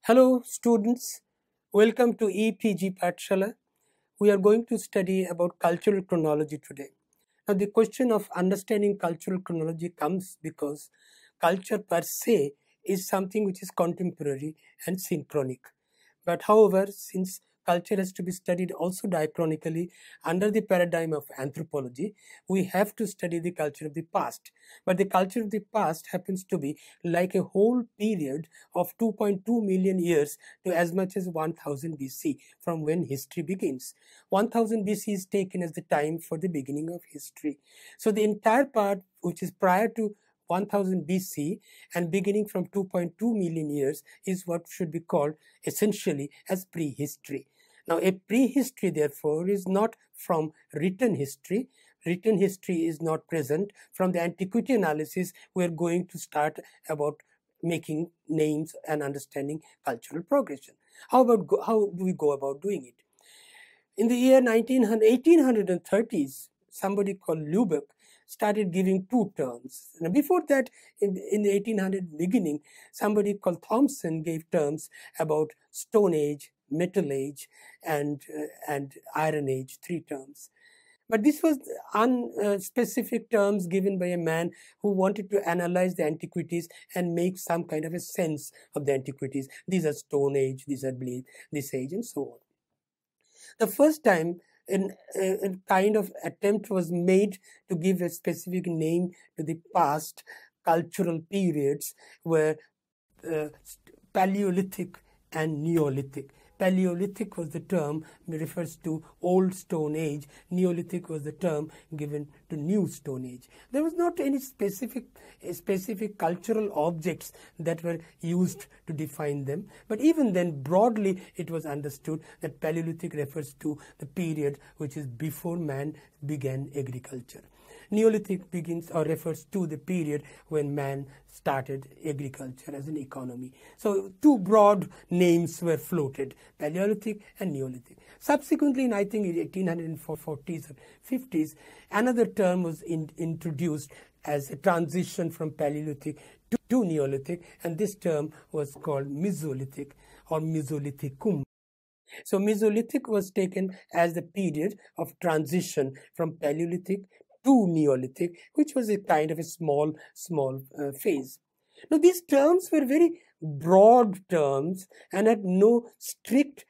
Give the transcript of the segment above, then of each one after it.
Hello students, welcome to EPG Patshala. We are going to study about cultural chronology today. Now the question of understanding cultural chronology comes because culture per se is something which is contemporary and synchronic. But however, since culture has to be studied also diachronically under the paradigm of anthropology, we have to study the culture of the past. But the culture of the past happens to be like a whole period of 2.2 million years to as much as 1000 BC from when history begins. 1000 BC is taken as the time for the beginning of history. So the entire part which is prior to 1000 BC and beginning from 2.2 million years is what should be called essentially as prehistory. Now, a prehistory, therefore, is not from written history. Written history is not present. From the antiquity analysis, we are going to start about making names and understanding cultural progression. How do we go about doing it? In the year 1830s, somebody called Lübeck started giving two terms. Now, before that, in the 1800 beginning, somebody called Thomson gave terms about Stone Age, Metal Age, and Iron Age, three terms. But this was unspecific terms given by a man who wanted to analyze the antiquities and make some kind of a sense of the antiquities. These are Stone Age, these are this age, and so on. The first time a kind of attempt was made to give a specific name to the past cultural periods were Paleolithic and Neolithic. Paleolithic was the term refers to old Stone Age. Neolithic was the term given to new Stone Age. There was not any specific cultural objects that were used to define them. But even then, broadly, it was understood that Paleolithic refers to the period which is before man began agriculture. Neolithic begins or refers to the period when man started agriculture as an economy. So two broad names were floated, Paleolithic and Neolithic. Subsequently, in I think 1840s or 50s, another term was introduced as a transition from Paleolithic to Neolithic, and this term was called Mesolithic or Mesolithicum. So Mesolithic was taken as the period of transition from Paleolithic to Neolithic, which was a kind of a small phase. Now, these terms were very broad terms and had no strict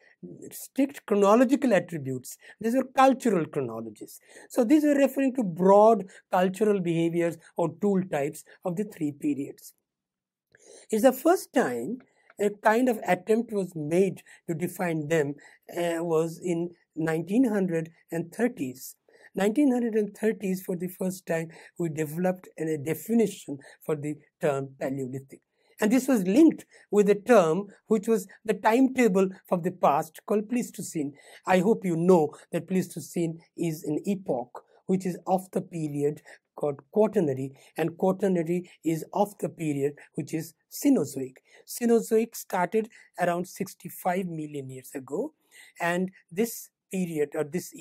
chronological attributes. These were cultural chronologies. So these were referring to broad cultural behaviors or tool types of the three periods. It's the first time a kind of attempt was made to define them was in 1930s. 1930s, for the first time, we developed a definition for the term Paleolithic. And this was linked with a term which was the timetable from the past called Pleistocene. I hope you know that Pleistocene is an epoch which is of the period called Quaternary, and Quaternary is of the period which is Cenozoic. Cenozoic started around 65 million years ago, and this period or this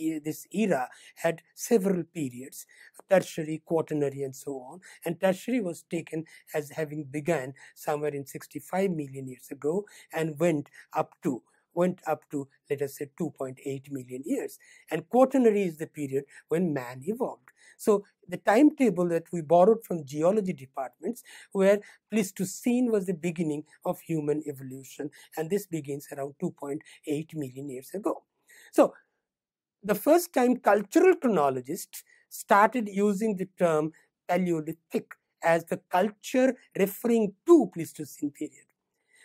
era had several periods, tertiary, quaternary, and so on. And tertiary was taken as having begun somewhere in 65 million years ago and went up to, let us say, 2.8 million years. And quaternary is the period when man evolved. So the timetable that we borrowed from geology departments, where Pleistocene was the beginning of human evolution, and this begins around 2.8 million years ago. So the first time cultural chronologists started using the term Paleolithic as the culture referring to Pleistocene period.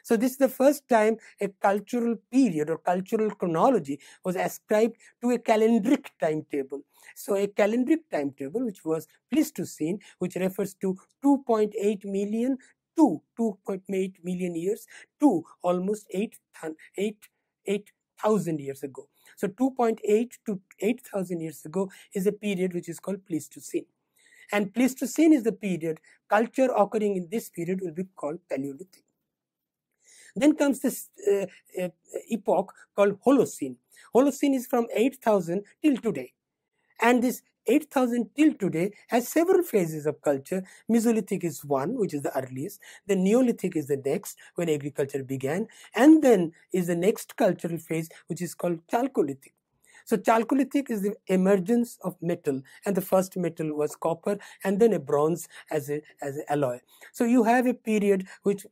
So this is the first time a cultural period or cultural chronology was ascribed to a calendric timetable. So a calendric timetable, which was Pleistocene, which refers to 2.8 million to 2.8 million years to almost 8,000 years ago. So 2.8 to 8,000 years ago is a period which is called Pleistocene. And Pleistocene is the period, culture occurring in this period will be called Paleolithic. Then comes this epoch called Holocene. Holocene is from 8,000 till today. And this 8,000 till today has several phases of culture. Mesolithic is one, which is the earliest. The Neolithic is the next, when agriculture began. And then is the next cultural phase, which is called Chalcolithic. So Chalcolithic is the emergence of metal, and the first metal was copper, and then a bronze as an alloy. So you have a period which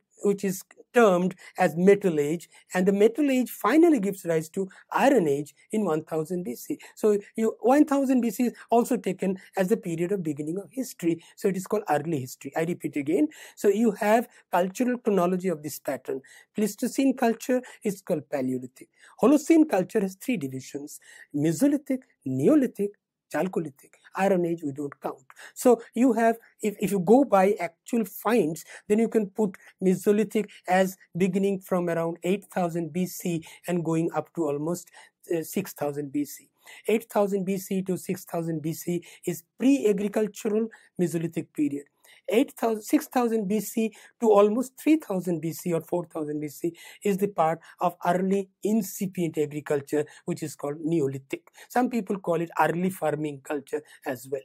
is termed as Metal Age, and the Metal Age finally gives rise to Iron Age in 1000 BC. So 1000 BC is also taken as the period of beginning of history. So it is called early history. I repeat again. So you have cultural chronology of this pattern. Pleistocene culture is called Paleolithic. Holocene culture has three divisions: Mesolithic, Neolithic, Chalcolithic. Iron Age we don't count. So you have, if you go by actual finds, then you can put Mesolithic as beginning from around 8000 BC and going up to almost 6000 BC. 8000 BC to 6000 BC is pre-agricultural Mesolithic period. 6000 BC to almost 3000 BC or 4000 BC is the part of early incipient agriculture, which is called Neolithic. Some people call it early farming culture as well.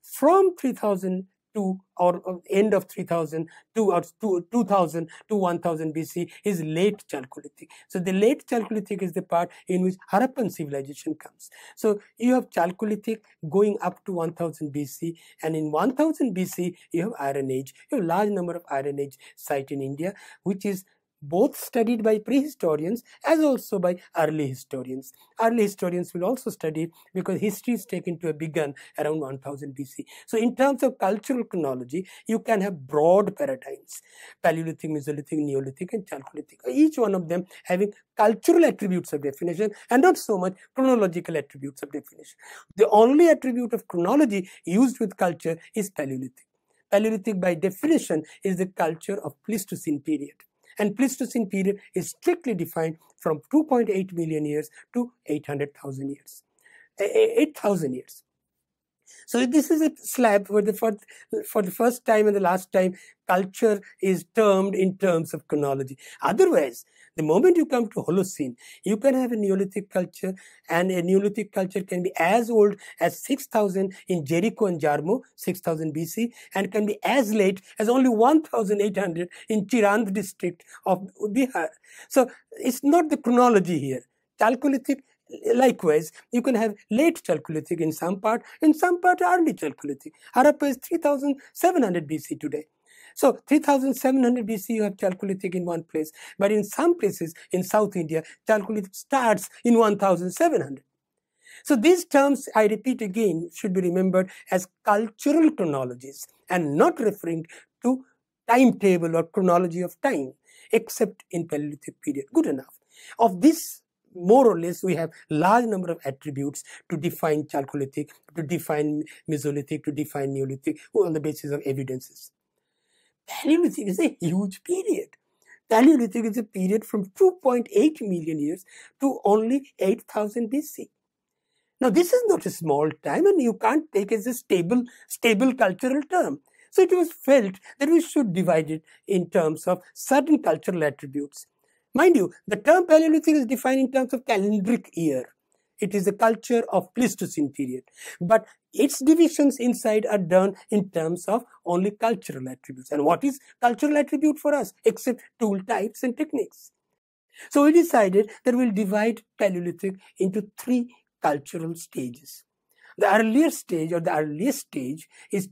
From 3000 to or end of 3000 to 2000 to 1000 BC is late Chalcolithic. So the late Chalcolithic is the part in which Harappan civilization comes. So you have Chalcolithic going up to 1000 BC, and in 1000 BC you have Iron Age. You have a large number of Iron Age sites in India, which is both studied by prehistorians as also by early historians. Early historians will also study it because history is taken to a begun around 1000 BC. So in terms of cultural chronology, you can have broad paradigms: Paleolithic, Mesolithic, Neolithic, and Chalcolithic. Each one of them having cultural attributes of definition and not so much chronological attributes of definition. The only attribute of chronology used with culture is Paleolithic. Paleolithic by definition is the culture of Pleistocene period. And Pleistocene period is strictly defined from 2.8 million years to 800,000 years. 8,000 years. So this is a slab where for the first time and the last time culture is termed in terms of chronology. Otherwise, the moment you come to Holocene, you can have a Neolithic culture, and a Neolithic culture can be as old as 6000 in Jericho and Jarmo, 6000 BC, and can be as late as only 1800 in Chirand district of Bihar. So it's not the chronology here. Chalcolithic, likewise, you can have late Chalcolithic in some part early Chalcolithic. Harappa is 3700 BC today. So 3700 BC you have Chalcolithic in one place, but in some places in South India, Chalcolithic starts in 1700. So these terms, I repeat again, should be remembered as cultural chronologies and not referring to timetable or chronology of time, except in Paleolithic period. Good enough. Of this, more or less, we have large number of attributes to define Chalcolithic, to define Mesolithic, to define Neolithic on the basis of evidences. Paleolithic is a huge period. Paleolithic is a period from 2.8 million years to only 8000 BC. Now, this is not a small time, and you can't take it as a stable cultural term. So it was felt that we should divide it in terms of certain cultural attributes. Mind you, the term Paleolithic is defined in terms of calendric year. It is a culture of Pleistocene period. But its divisions inside are done in terms of only cultural attributes. And what is cultural attribute for us except tool types and techniques? So we decided that we'll divide Paleolithic into three cultural stages. The earlier stage or the earliest stage is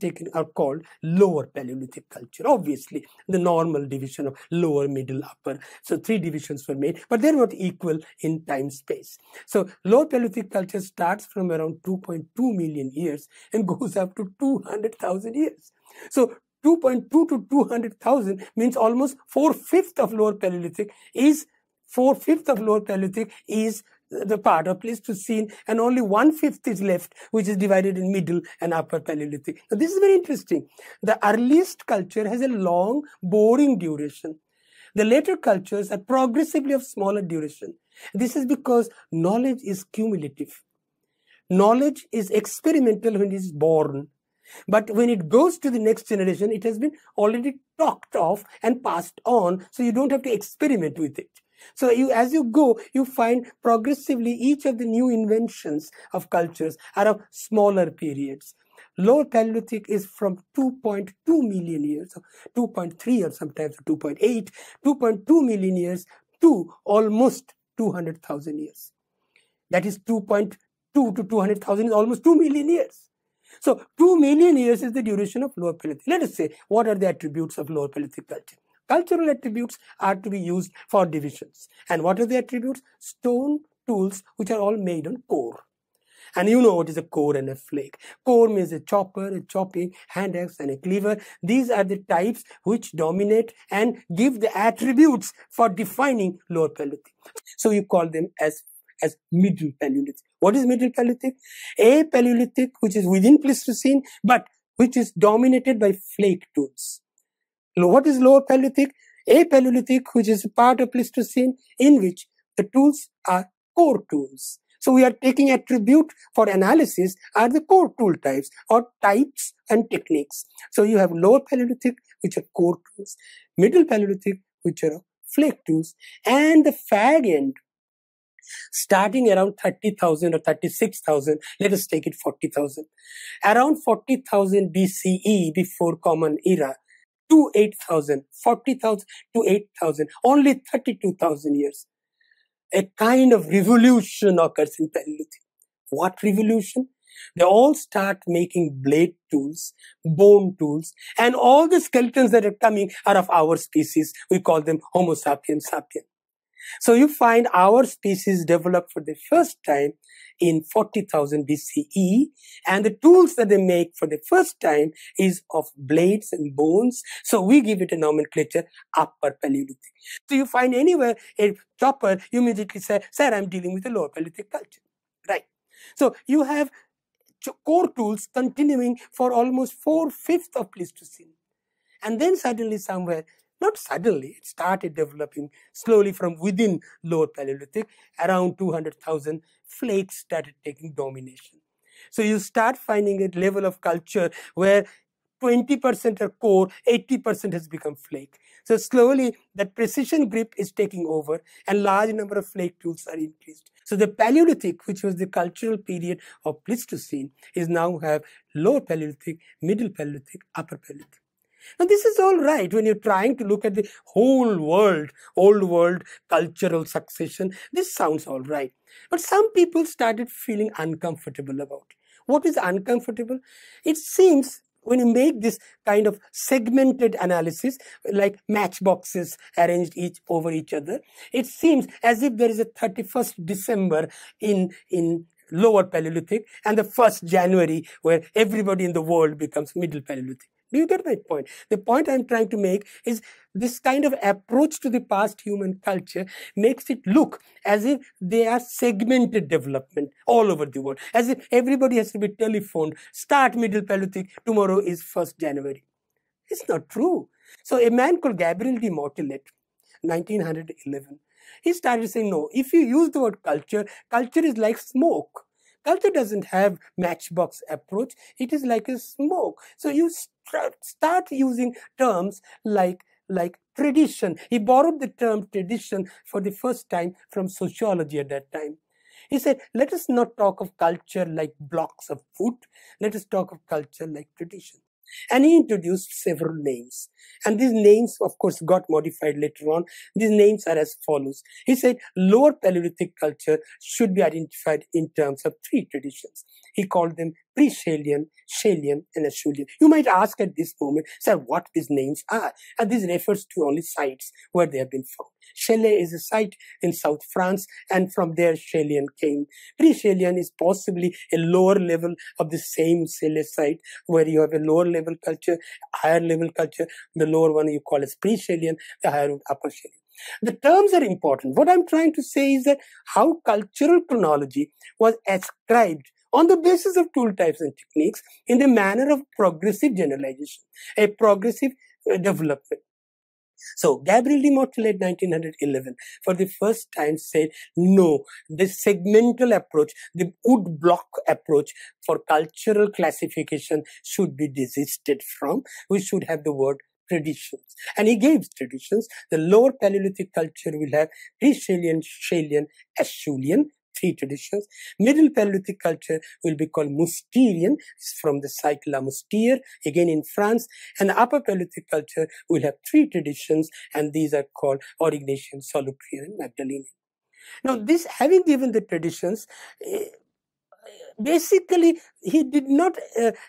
called lower Paleolithic culture. Obviously, the normal division of lower, middle, upper. So three divisions were made, but they're not equal in time space. So lower Paleolithic culture starts from around 2.2 million years and goes up to 200,000 years. So 2.2 to 200,000 means almost 4/5 of lower Paleolithic is the part of Pleistocene, and only 1/5 is left, which is divided in middle and upper Paleolithic. Now, this is very interesting. The earliest culture has a long, boring duration. The later cultures are progressively of smaller duration. This is because knowledge is cumulative. Knowledge is experimental when it is born. But when it goes to the next generation, it has been already talked of and passed on, so you don't have to experiment with it. So as you go, you find progressively each of the new inventions of cultures are of smaller periods. Lower Paleolithic is from 2.2 million years, 2.3 or sometimes 2.8, 2.2 million years to almost 200,000 years. That is 2.2 to 200,000 is almost 2 million years. So 2 million years is the duration of Lower Paleolithic. Let us say, what are the attributes of Lower Paleolithic culture? Cultural attributes are to be used for divisions. And what are the attributes? Stone tools, which are all made on core. And you know what is a core and a flake. Core means a chopper, a chopping, hand axe, and a cleaver. These are the types which dominate and give the attributes for defining Lower Paleolithic. So you call them as Middle Paleolithic. What is Middle Paleolithic? A Paleolithic which is within Pleistocene, but which is dominated by flake tools. What is Lower Paleolithic? A Paleolithic which is a part of Pleistocene in which the tools are core tools. So we are taking attribute for analysis are the core tool types or types and techniques. So you have Lower Paleolithic which are core tools, Middle Paleolithic which are flake tools, and the fag end starting around 30,000 or 36,000, let us take it 40,000. Around 40,000 BCE, before Common Era, to 8,000, 40,000 to 8,000, only 32,000 years. A kind of revolution occurs in Paleolithic. What revolution? They all start making blade tools, bone tools, and all the skeletons that are coming are of our species. We call them Homo sapiens sapiens. So you find our species developed for the first time in 40,000 BCE, and the tools that they make for the first time is of blades and bones. So we give it a nomenclature, Upper Paleolithic. So you find anywhere a chopper, you immediately say, sir, I'm dealing with a Lower Paleolithic culture. Right. So you have core tools continuing for almost 4/5 of Pleistocene. And then suddenly somewhere, not suddenly, it started developing slowly from within Lower Paleolithic. Around 200,000 flakes started taking domination. So you start finding a level of culture where 20% are core, 80% has become flake. So slowly that precision grip is taking over and large number of flake tools are increased. So the Paleolithic, which was the cultural period of Pleistocene, is now have Lower Paleolithic, Middle Paleolithic, Upper Paleolithic. Now, this is all right when you're trying to look at the whole world, old world cultural succession. This sounds all right. But some people started feeling uncomfortable about it. What is uncomfortable? It seems when you make this kind of segmented analysis, like matchboxes arranged each over each other, it seems as if there is a 31st December in Lower Paleolithic and the 1st January where everybody in the world becomes Middle Paleolithic. Do you get my point? The point I'm trying to make is this kind of approach to the past human culture makes it look as if they are segmented development all over the world, as if everybody has to be telephoned, start Middle Paleolithic, tomorrow is 1st January. It's not true. So a man called Gabriel de Mortillet, 1911, he started saying, no, if you use the word culture, culture is like smoke. Culture doesn't have matchbox approach. It is like a smoke. So you start using terms like tradition. He borrowed the term tradition for the first time from sociology at that time. He said, let us not talk of culture like blocks of wood. Let us talk of culture like tradition. And he introduced several names. And these names, of course, got modified later on. These names are as follows. He said, Lower Paleolithic culture should be identified in terms of 3 traditions. He called them pre-Shalian, Shalian, and Acheulean. You might ask at this moment, sir, what these names are. And this refers to only sites where they have been found. Chalais is a site in South France, and from there Shalian came. Pre-Shalian is possibly a lower level of the same Chalais site, where you have a lower level culture, higher level culture. The lower one you call as pre-Shalian, the higher one upper Shalian. The terms are important. What I'm trying to say is that how cultural chronology was ascribed on the basis of tool types and techniques in the manner of progressive generalization, a progressive development. So Gabriel de Mortillet, 1911, for the first time said, no, the segmental approach, the wood block approach for cultural classification should be desisted from. We should have the word traditions. And he gave traditions. The lower Paleolithic culture will have pre-Shalian, Shalian, Acheulean, 3 traditions. Middle Paleolithic culture will be called Mousterian, from the site La Moustière, again in France. And the Upper Paleolithic culture will have 3 traditions, and these are called Aurignacian, Solutrean, and Magdalenian. Now, this having given the traditions, basically, he did not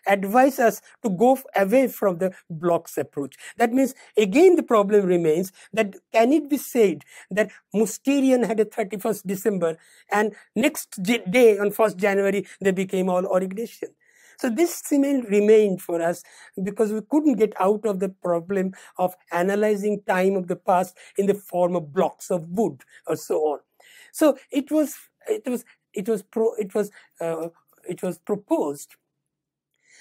advise us to go away from the blocks approach. That means, again, the problem remains that can it be said that Mousterian had a 31st December and next day on 1st January, they became all Aurignacian? So this remained for us because we couldn't get out of the problem of analyzing time of the past in the form of blocks of wood or so on. So it was proposed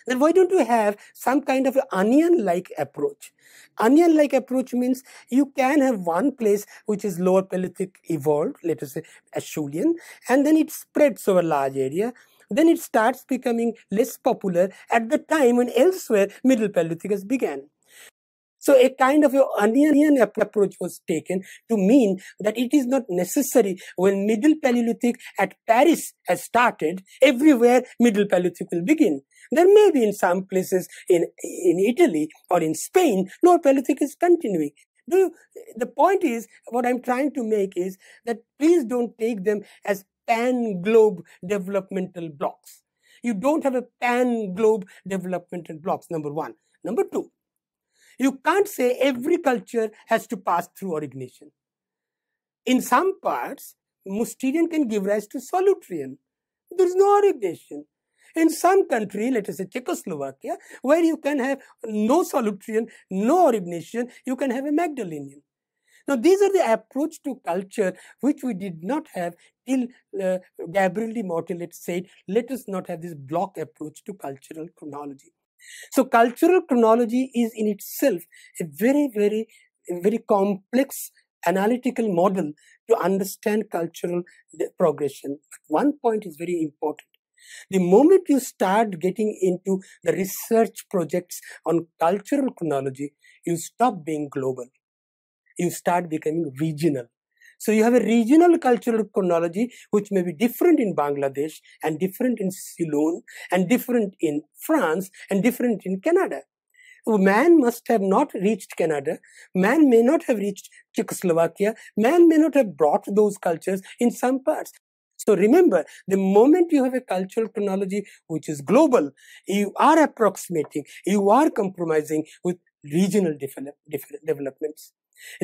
that why don't we have some kind of an onion-like approach? Onion-like approach means you can have one place which is lower Paleolithic evolved, let us say Acheulean, and then it spreads over a large area. Then it starts becoming less popular at the time when elsewhere Middle Paleolithic has began. So a kind of an onion approach was taken to mean that it is not necessary when Middle Paleolithic at Paris has started, everywhere Middle Paleolithic will begin. There may be in some places in Italy or in Spain, Lower Paleolithic is continuing. The point is, what I'm trying to make is that please don't take them as pan-globe developmental blocks. You don't have a pan-globe developmental blocks, number one. Number two, you can't say every culture has to pass through Aurignacian. In some parts, Mousterian can give rise to Solutrean. There is no Aurignacian. In some country, let us say Czechoslovakia, where you can have no Solutrean, no Aurignacian, you can have a Magdalenian. Now, these are the approach to culture which we did not have till Gabriel de Mortillet said, let us not have this block approach to cultural chronology. So cultural chronology is in itself a very complex analytical model to understand cultural progression. One point is very important. The moment you start getting into the research projects on cultural chronology, you stop being global. You start becoming regional. So you have a regional cultural chronology which may be different in Bangladesh and different in Ceylon and different in France and different in Canada. Man must have not reached Canada. Man may not have reached Czechoslovakia. Man may not have brought those cultures in some parts. So remember, the moment you have a cultural chronology which is global, you are approximating, you are compromising with regional developments.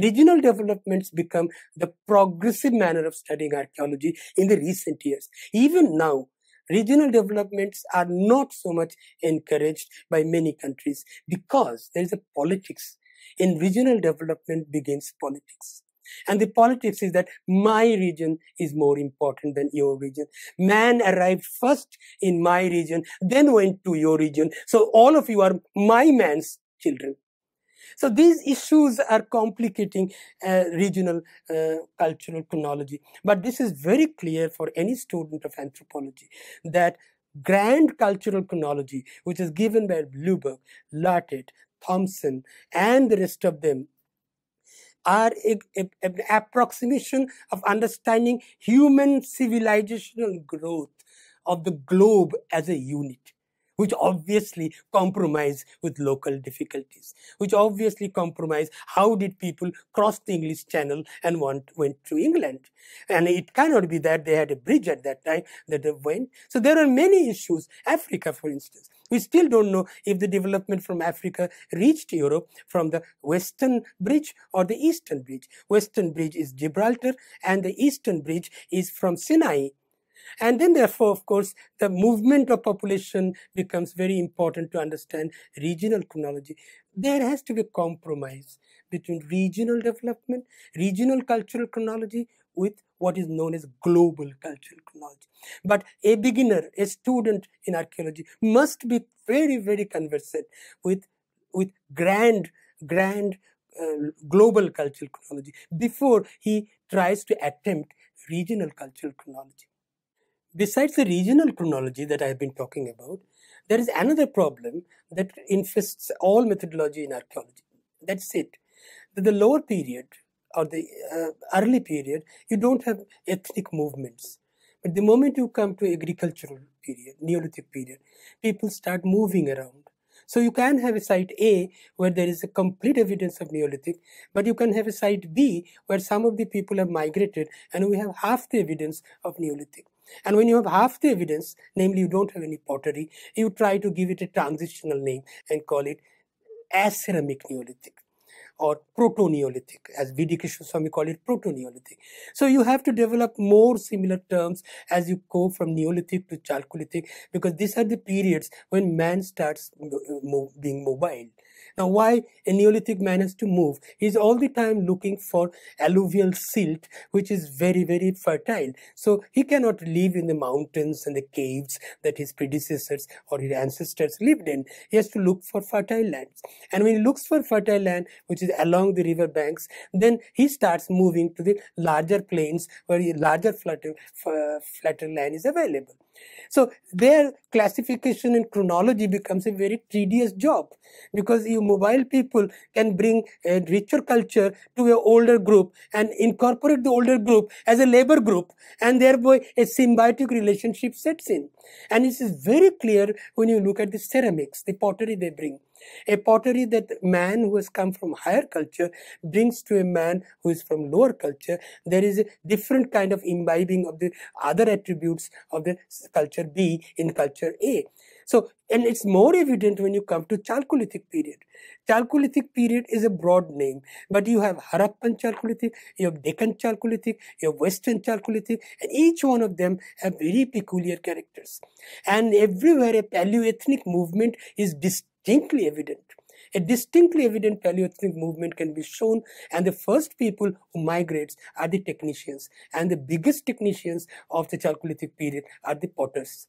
Regional developments become the progressive manner of studying archaeology in the recent years. Even now, regional developments are not so much encouraged by many countries because there is a politics. In regional development begins politics. And the politics is that my region is more important than your region. Man arrived first in my region, then went to your region. So all of you are my man's children. So these issues are complicating regional cultural chronology. But this is very clear for any student of anthropology that grand cultural chronology, which is given by Luberg, Lartet, Thompson, and the rest of them, are an approximation of understanding human civilizational growth of the globe as a unit, which obviously compromise with local difficulties, which obviously compromise how did people cross the English Channel and went to England. And it cannot be that they had a bridge at that time that they went. So there are many issues. Africa, for instance. We still don't know if the development from Africa reached Europe from the Western Bridge or the Eastern Bridge. Western Bridge is Gibraltar and the Eastern Bridge is from Sinai. And then therefore, of course, the movement of population becomes very important to understand regional chronology. There has to be a compromise between regional development, regional cultural chronology with what is known as global cultural chronology. But a beginner, a student in archaeology must be very conversant with grand global cultural chronology before he tries to attempt regional cultural chronology. Besides the regional chronology that I have been talking about, there is another problem that infests all methodology in archaeology. That's it. The lower period or the early period, you don't have ethnic movements. But the moment you come to agricultural period, Neolithic period, people start moving around. So you can have a site A where there is a complete evidence of Neolithic, but you can have a site B where some of the people have migrated and we have half the evidence of Neolithic. And when you have half the evidence, namely you don't have any pottery, you try to give it a transitional name and call it aceramic Neolithic or proto-Neolithic, as V.D. Krishnaswamy called it, proto-Neolithic. So you have to develop more similar terms as you go from Neolithic to Chalcolithic, because these are the periods when man starts being mobile. Now, why a Neolithic man has to move? He's all the time looking for alluvial silt, which is very, very fertile. So he cannot live in the mountains and the caves that his predecessors or his ancestors lived in. He has to look for fertile lands. And when he looks for fertile land, which is along the river banks, then he starts moving to the larger plains where a larger flatter land is available. So their classification and chronology becomes a very tedious job, because you mobile people can bring a richer culture to an older group and incorporate the older group as a labor group, and thereby a symbiotic relationship sets in. And this is very clear when you look at the ceramics, the pottery they bring. A pottery that man who has come from higher culture brings to a man who is from lower culture, there is a different kind of imbibing of the other attributes of the culture B in culture A. So, and it's more evident when you come to Chalcolithic period. Chalcolithic period is a broad name, but you have Harappan Chalcolithic, you have Deccan Chalcolithic, you have Western Chalcolithic, and each one of them have very peculiar characters. And everywhere a paleoethnic movement is distinctly evident. A distinctly evident paleoethnic movement can be shown, and the first people who migrate are the technicians. And the biggest technicians of the Chalcolithic period are the potters.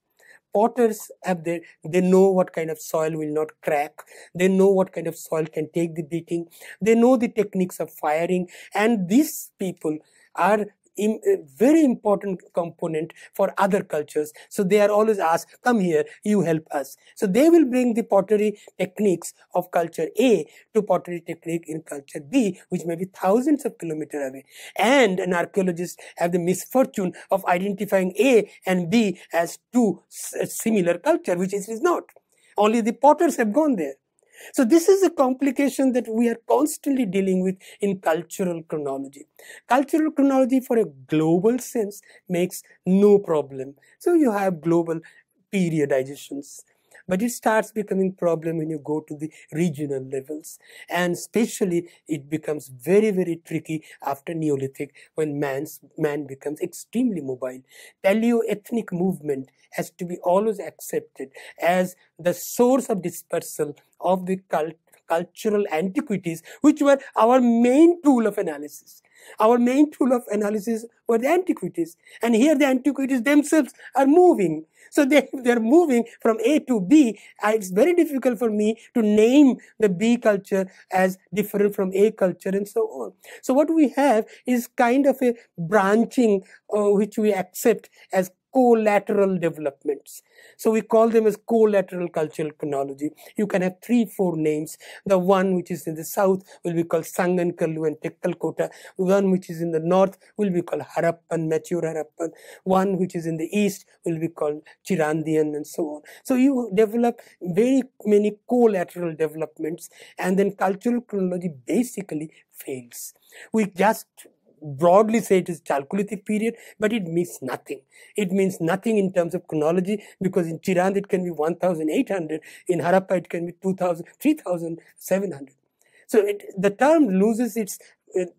Potters they know what kind of soil will not crack. They know what kind of soil can take the beating. They know the techniques of firing. And these people are a very important component for other cultures. So they are always asked, come here, you help us. So they will bring the pottery techniques of culture A to pottery technique in culture B, which may be thousands of kilometers away. And an archaeologist have the misfortune of identifying A and B as two similar culture, which it is not. Only the potters have gone there. So this is a complication that we are constantly dealing with in cultural chronology. Cultural chronology for a global sense makes no problem. So you have global periodizations. But it starts becoming a problem when you go to the regional levels. And especially it becomes very, very tricky after Neolithic, when man becomes extremely mobile. Paleo-ethnic movement has to be always accepted as the source of dispersal of the cultural antiquities, which were our main tool of analysis. Our main tool of analysis were the antiquities. And here the antiquities themselves are moving. So they're moving from A to B. It's very difficult for me to name the B culture as different from A culture and so on. So what we have is kind of a branching which we accept as collateral developments. So we call them as collateral cultural chronology. You can have 3-4 names. The one which is in the south will be called Sangankallu and Tekkalkota. One which is in the north will be called Harappan, mature Harappan. One which is in the east will be called Chirandian and so on. So you develop very many collateral developments, and then cultural chronology basically fails. We just broadly say it is Chalcolithic period, but it means nothing. It means nothing in terms of chronology, because in Chirand it can be 1800, in Harappa it can be 2000, 3700. So the term loses its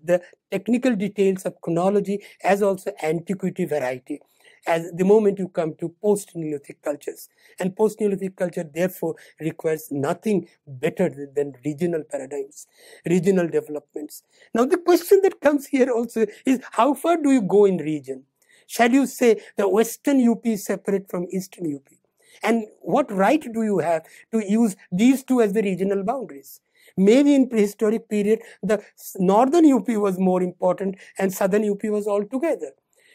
the technical details of chronology as also antiquity variety, as the moment you come to post-Neolithic cultures. And post-Neolithic culture therefore requires nothing better than regional paradigms, regional developments. Now the question that comes here also is, how far do you go in region? Shall you say the Western UP is separate from Eastern UP? And what right do you have to use these two as the regional boundaries? Maybe in prehistoric period, the northern UP was more important and southern UP was all together.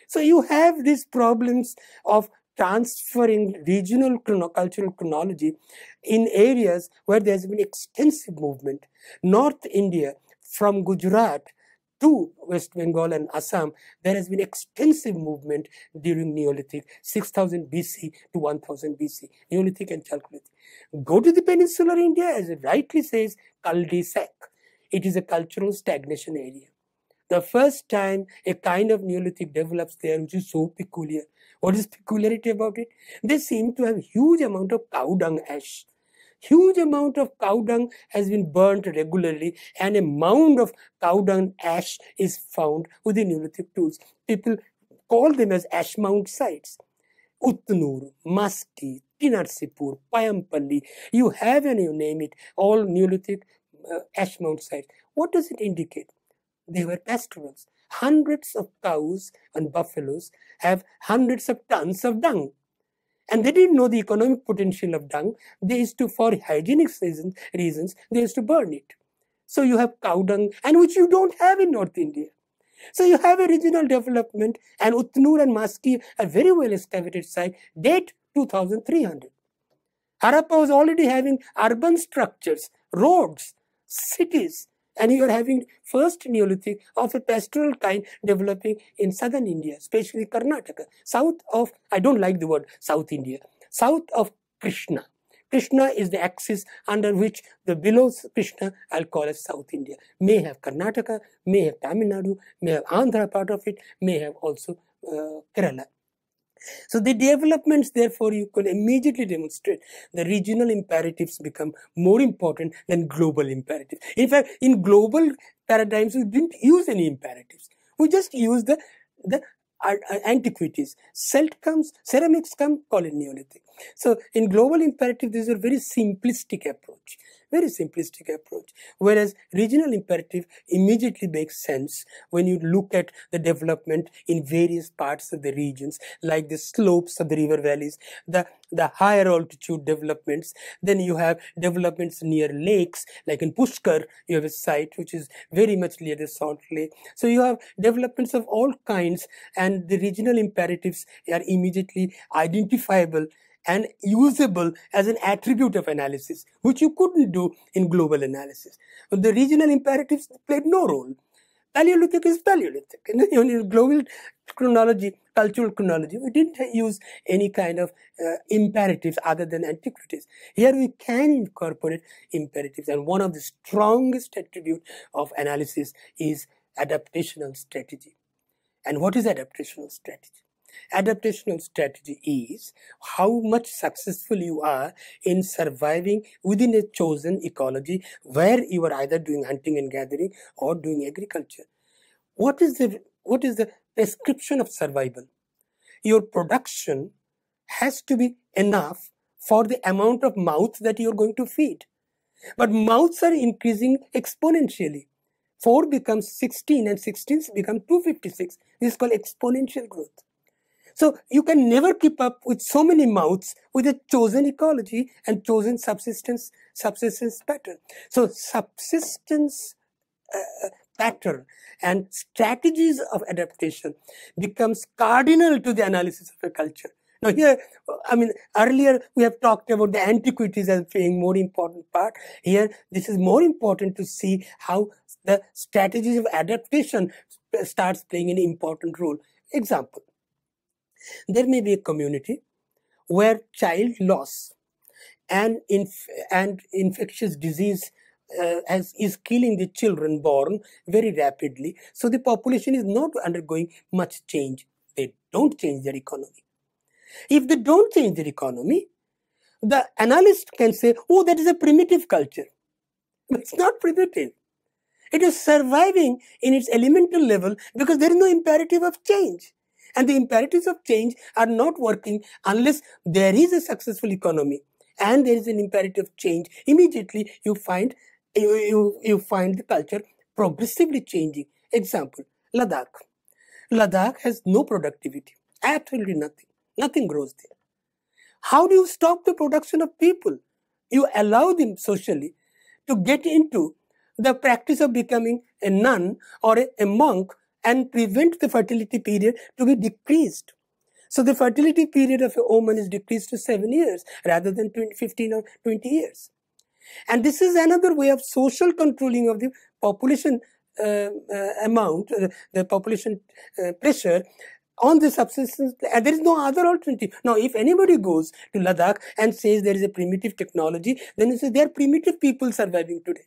So you have these problems of transferring regional cultural chronology in areas where there has been extensive movement. North India, from Gujarat to West Bengal and Assam, there has been extensive movement during Neolithic, 6000 BC to 1000 BC, Neolithic and Chalcolithic. Go to the peninsular India, as it rightly says, cul-de-sac. It is a cultural stagnation area. The first time a kind of Neolithic develops there, which is so peculiar. What is peculiarity about it? They seem to have huge amount of cow dung ash. Huge amount of cow dung has been burnt regularly, and a mound of cow dung ash is found with the Neolithic tools. People call them as ash mound sites. Utnur, Maski, Tinarsipur, Payampalli, you have and you name it, all Neolithic ash mound sites. What does it indicate? They were pastorals. Hundreds of cows and buffaloes have hundreds of tons of dung. And they didn't know the economic potential of dung. They used to, for hygienic reasons, they used to burn it. So you have cow dung, and which you don't have in North India. So you have a regional development, and Utnur and Maski, a very well excavated site, date 2300. Harappa was already having urban structures, roads, cities, and you are having first Neolithic of a pastoral kind developing in southern India, especially Karnataka, south of, I don't like the word South India, south of Krishna. Krishna is the axis under which the below Krishna I'll call as South India. May have Karnataka, may have Tamil Nadu, may have Andhra part of it, may have also Kerala. So the developments, therefore, you can immediately demonstrate the regional imperatives become more important than global imperatives. In fact, in global paradigms, we didn't use any imperatives. We just used the antiquities. Celt comes, ceramics come, call it Neolithic. So in global imperative, this is a very simplistic approach. Very simplistic approach. Whereas regional imperative immediately makes sense when you look at the development in various parts of the regions, like the slopes of the river valleys, the higher altitude developments. Then you have developments near lakes, like in Pushkar, you have a site which is very much near the salt lake. So you have developments of all kinds, and the regional imperatives are immediately identifiable and usable as an attribute of analysis, which you couldn't do in global analysis. But the regional imperatives played no role. Paleolithic is Paleolithic. In global chronology, cultural chronology, we didn't use any kind of imperatives other than antiquities. Here we can incorporate imperatives, and one of the strongest attributes of analysis is adaptational strategy. And what is adaptational strategy? Adaptational strategy is how much successful you are in surviving within a chosen ecology where you are either doing hunting and gathering or doing agriculture. What is the prescription of survival? Your production has to be enough for the amount of mouths that you are going to feed. But mouths are increasing exponentially. 4 becomes 16 and 16 becomes 256. This is called exponential growth. So you can never keep up with so many mouths with a chosen ecology and chosen subsistence pattern. So subsistence pattern and strategies of adaptation becomes cardinal to the analysis of a culture. Now here, earlier we have talked about the antiquities as being more important part. Here, this is more important to see how the strategies of adaptation starts playing an important role. Example. There may be a community where child loss and infectious disease is killing the children born very rapidly. So the population is not undergoing much change. They don't change their economy. If they don't change their economy, the analyst can say, oh, that is a primitive culture. But it's not primitive. It is surviving in its elemental level because there is no imperative of change. And the imperatives of change are not working unless there is a successful economy and there is an imperative of change. Immediately you find the culture progressively changing. Example, Ladakh. Ladakh has no productivity, absolutely nothing. Nothing grows there. How do you stop the production of people? You allow them socially to get into the practice of becoming a nun or a monk and prevent the fertility period to be decreased. So the fertility period of a woman is decreased to 7 years rather than 15 or 20 years. And this is another way of social controlling of the population the population pressure on the subsistence. And there is no other alternative. Now, if anybody goes to Ladakh and says there is a primitive technology, then you say they are primitive people surviving today.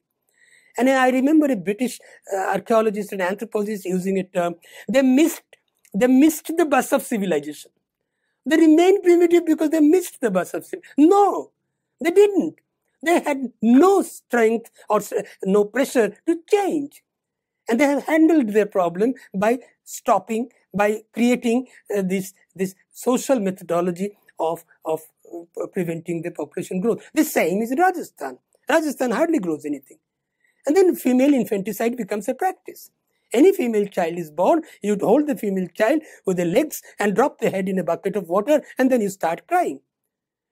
And I remember a British archaeologist and anthropologist using a term, they missed the bus of civilization. They remained primitive because they missed the bus of civilization. No, they didn't. They had no strength or no pressure to change. And they have handled their problem by stopping, by creating this social methodology of preventing the population growth. The same is Rajasthan. Rajasthan hardly grows anything. And then female infanticide becomes a practice. Any female child is born, you hold the female child with the legs and drop the head in a bucket of water, and then you start crying.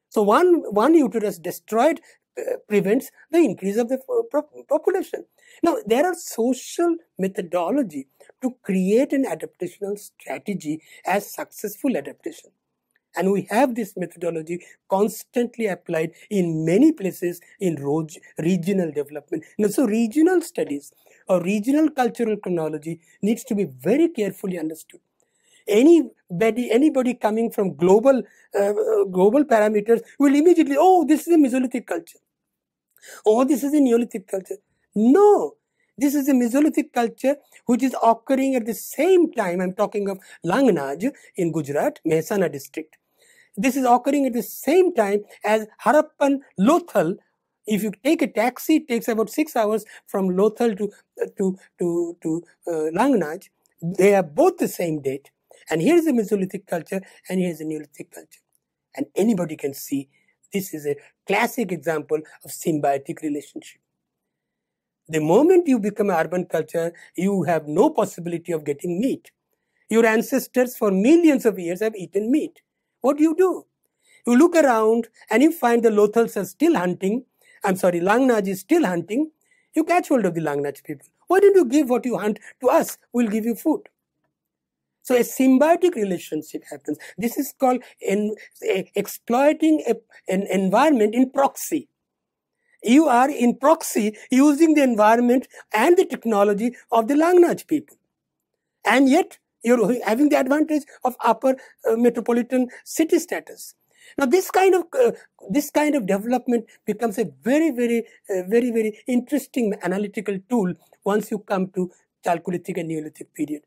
So one uterus destroyed prevents the increase of the population. Now, there are social methodology to create an adaptational strategy as successful adaptation. And we have this methodology constantly applied in many places in regional development. Now, so regional studies or regional cultural chronology needs to be very carefully understood. Anybody coming from global parameters will immediately, oh, this is a Mesolithic culture. Oh, this is a Neolithic culture. No, this is a Mesolithic culture which is occurring at the same time. I'm talking of Langnaj in Gujarat, Mehsana district. This is occurring at the same time as Harappan Lothal. If you take a taxi, it takes about 6 hours from Lothal to Langnaj. They are both the same date. And here is a Mesolithic culture and here is a Neolithic culture. And anybody can see this is a classic example of symbiotic relationship. The moment you become an urban culture, you have no possibility of getting meat. Your ancestors for millions of years have eaten meat. What do? You look around and you find the Lothals are still hunting. Langnaj is still hunting. You catch hold of the Langnaj people. Why don't you give what you hunt to us? We'll give you food. So a symbiotic relationship happens. This is called exploiting an environment in proxy. You are in proxy using the environment and the technology of the Langnaj people. And yet, you're having the advantage of upper metropolitan city status. Now, this kind of development becomes a very interesting analytical tool once you come to Chalcolithic and Neolithic period.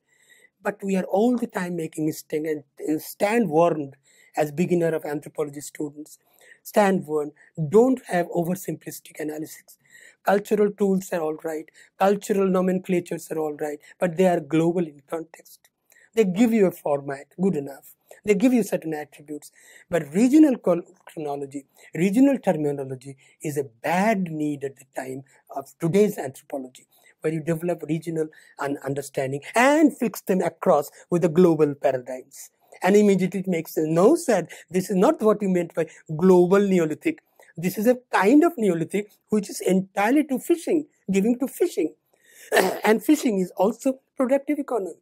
But we are all the time making mistakes, and stand warned as beginner of anthropology students. Stand warned, don't have oversimplistic analysis. Cultural tools are all right, cultural nomenclatures are all right, but they are global in context. They give you a format, good enough. They give you certain attributes. But regional chronology, regional terminology is a bad need at the time of today's anthropology, where you develop regional understanding and fix them across with the global paradigms. And immediately it makes sense. No, sir, this is not what you meant by global Neolithic. This is a kind of Neolithic which is entirely to fishing, giving to fishing. And fishing is also productive economy.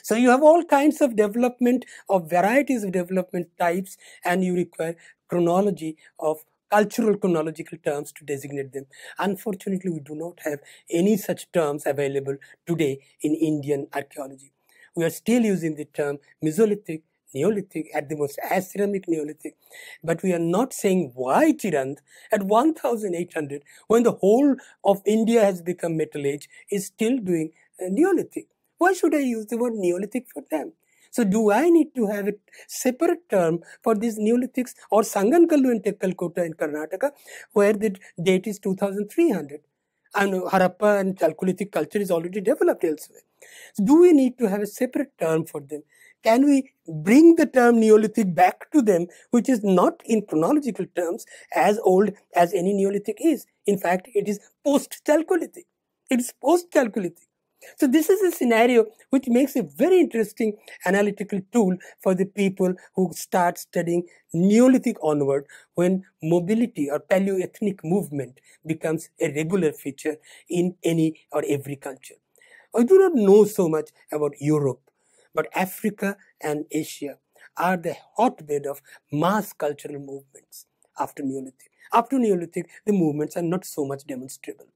So you have all kinds of development, of varieties of development types, and you require chronology of cultural chronological terms to designate them. Unfortunately, we do not have any such terms available today in Indian archaeology. We are still using the term Mesolithic, Neolithic, at the most aceramic Neolithic. But we are not saying why Tirand at 1800, when the whole of India has become Metal Age, is still doing Neolithic. Why should I use the word Neolithic for them? So do I need to have a separate term for these Neolithics, or Sangankallu and Tekkalkota in Karnataka, where the date is 2300? And Harappa and Chalcolithic culture is already developed elsewhere. So do we need to have a separate term for them? Can we bring the term Neolithic back to them, which is not in chronological terms as old as any Neolithic is? In fact, it is post-Chalcolithic. It is post-Chalcolithic. So this is a scenario which makes a very interesting analytical tool for the people who start studying Neolithic onward, when mobility or paleoethnic movement becomes a regular feature in any or every culture. I do not know so much about Europe, but Africa and Asia are the hotbed of mass cultural movements after Neolithic. After Neolithic, the movements are not so much demonstrable.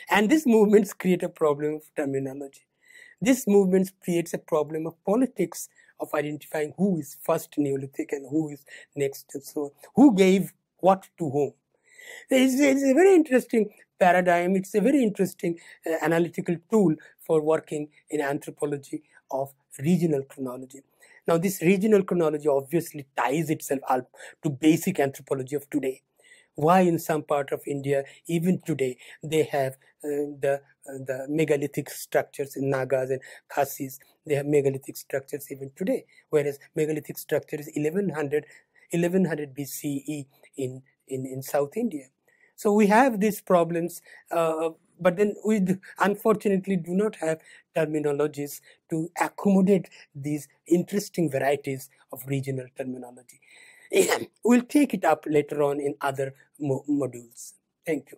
And these movements create a problem of terminology. This movement creates a problem of politics, of identifying who is first Neolithic and who is next, and so on. Who gave what to whom. It's a very interesting paradigm. It's a very interesting analytical tool for working in anthropology of regional chronology. Now, this regional chronology obviously ties itself up to basic anthropology of today. Why in some part of India, even today, they have the megalithic structures in Nagas and Khasis. They have megalithic structures even today, whereas megalithic structure is 1100 BCE in South India. So we have these problems, but then we unfortunately do not have terminologies to accommodate these interesting varieties of regional terminology. We'll take it up later on in other modules. Thank you.